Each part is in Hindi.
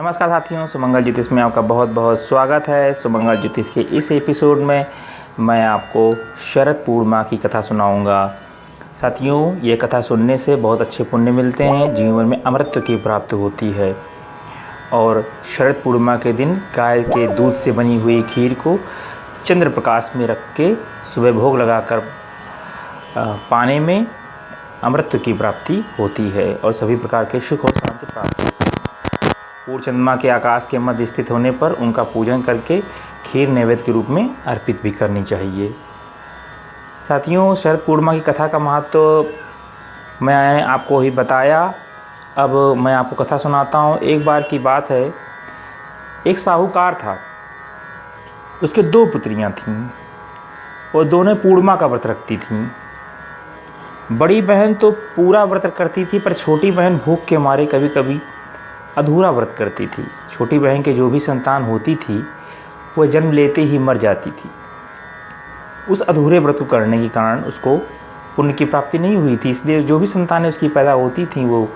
नमस्कार साथियों, सुमंगल ज्योतिष में आपका बहुत बहुत स्वागत है। सुमंगल ज्योतिष के इस एपिसोड में मैं आपको शरद पूर्णिमा की कथा सुनाऊंगा। साथियों, ये कथा सुनने से बहुत अच्छे पुण्य मिलते हैं, जीवन में अमृत की प्राप्ति होती है। और शरद पूर्णिमा के दिन गाय के दूध से बनी हुई खीर को चंद्र प्रकाश में रख के सुबह भोग लगाकर पाने में अमृत की प्राप्ति होती है और सभी प्रकार के सुख और शांति प्राप्त होती है। पूर्ण चंद्रमा के आकाश के मध्य स्थित होने पर उनका पूजन करके खीर नैवेद्य के रूप में अर्पित भी करनी चाहिए। साथियों, शरद पूर्णिमा की कथा का महत्व मैं आपको ही बताया। अब मैं आपको कथा सुनाता हूँ। एक बार की बात है, एक साहूकार था, उसके दो पुत्रियाँ थीं और दोनों पूर्णिमा का व्रत रखती थीं। बड़ी बहन तो पूरा व्रत करती थी, पर छोटी बहन भूख के मारे कभी कभी अधूरा व्रत करती थी। छोटी बहन के जो भी संतान होती थी वह जन्म लेते ही मर जाती थी। उस अधूरे व्रत को करने के कारण उसको पुण्य की प्राप्ति नहीं हुई थी, इसलिए जो भी संतानें उसकी पैदा होती थीं वो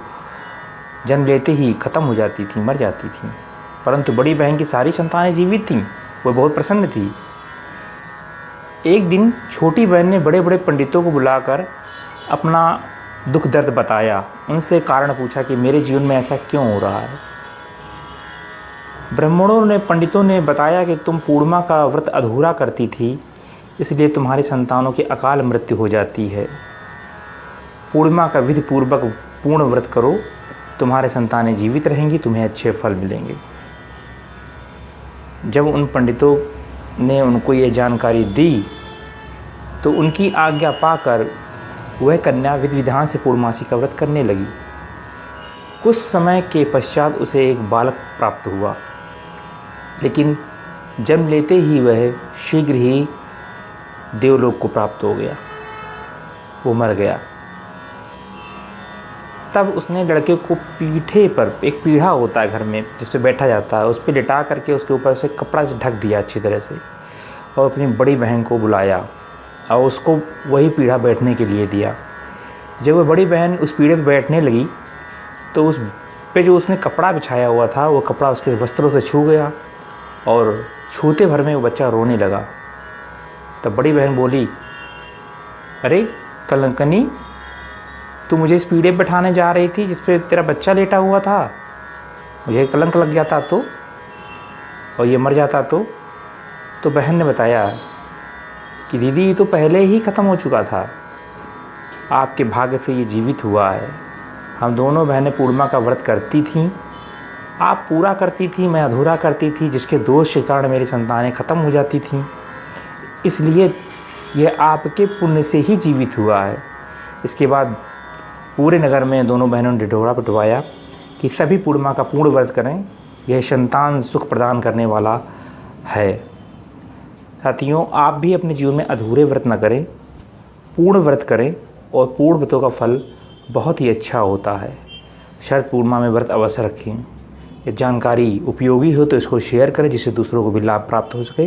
जन्म लेते ही ख़त्म हो जाती थी, मर जाती थी। परंतु बड़ी बहन की सारी संतानें जीवित थीं, वह बहुत प्रसन्न थी। एक दिन छोटी बहन ने बड़े बड़े पंडितों को बुलाकर अपना दुख दर्द बताया, उनसे कारण पूछा कि मेरे जीवन में ऐसा क्यों हो रहा है। पंडितों ने बताया कि तुम पूर्णिमा का व्रत अधूरा करती थी, इसलिए तुम्हारी संतानों की अकाल मृत्यु हो जाती है। पूर्णिमा का विधि पूर्वक पूर्ण व्रत करो, तुम्हारे संतानें जीवित रहेंगी, तुम्हें अच्छे फल मिलेंगे। जब उन पंडितों ने उनको ये जानकारी दी तो उनकी आज्ञा पाकर वह कन्या विधि विधान से पूर्णमासी का व्रत करने लगी। कुछ समय के पश्चात उसे एक बालक प्राप्त हुआ, लेकिन जन्म लेते ही वह शीघ्र ही देवलोक को प्राप्त हो गया, वो मर गया। तब उसने लड़के को पीठे पर, एक पीढ़ा होता है घर में जिस पे बैठा जाता है, उस पर लिटा करके उसके ऊपर से कपड़ा से ढक दिया अच्छी तरह से, और अपनी बड़ी बहन को बुलाया और उसको वही पीढ़ा बैठने के लिए दिया। जब वह बड़ी बहन उस पीढ़े पर बैठने लगी तो उस पे जो उसने कपड़ा बिछाया हुआ था वो कपड़ा उसके वस्त्रों से छू गया और छूते भर में वो बच्चा रोने लगा। तब बड़ी बहन बोली, अरे कलंकनी, तू मुझे इस पीढ़े पर बैठाने जा रही थी जिस पे तेरा बच्चा लेटा हुआ था, मुझे कलंक लग जाता तो, और ये मर जाता तो बहन ने बताया कि दीदी, ये तो पहले ही ख़त्म हो चुका था, आपके भाग्य से ये जीवित हुआ है। हम दोनों बहनें पूर्णिमा का व्रत करती थीं, आप पूरा करती थी, मैं अधूरा करती थी, जिसके दोष के कारण मेरी संतानें ख़त्म हो जाती थीं, इसलिए यह आपके पुण्य से ही जीवित हुआ है। इसके बाद पूरे नगर में दोनों बहनों ने ढिढोरा पिटवाया कि सभी पूर्णिमा का पूर्ण व्रत करें, यह संतान सुख प्रदान करने वाला है। साथियों, आप भी अपने जीवन में अधूरे व्रत न करें, पूर्ण व्रत करें, और पूर्ण व्रतों का फल बहुत ही अच्छा होता है। शरद पूर्णिमा में व्रत अवश्य रखें। ये जानकारी उपयोगी हो तो इसको शेयर करें, जिससे दूसरों को भी लाभ प्राप्त हो सके।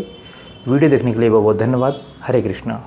वीडियो देखने के लिए बहुत बहुत धन्यवाद। हरे कृष्णा।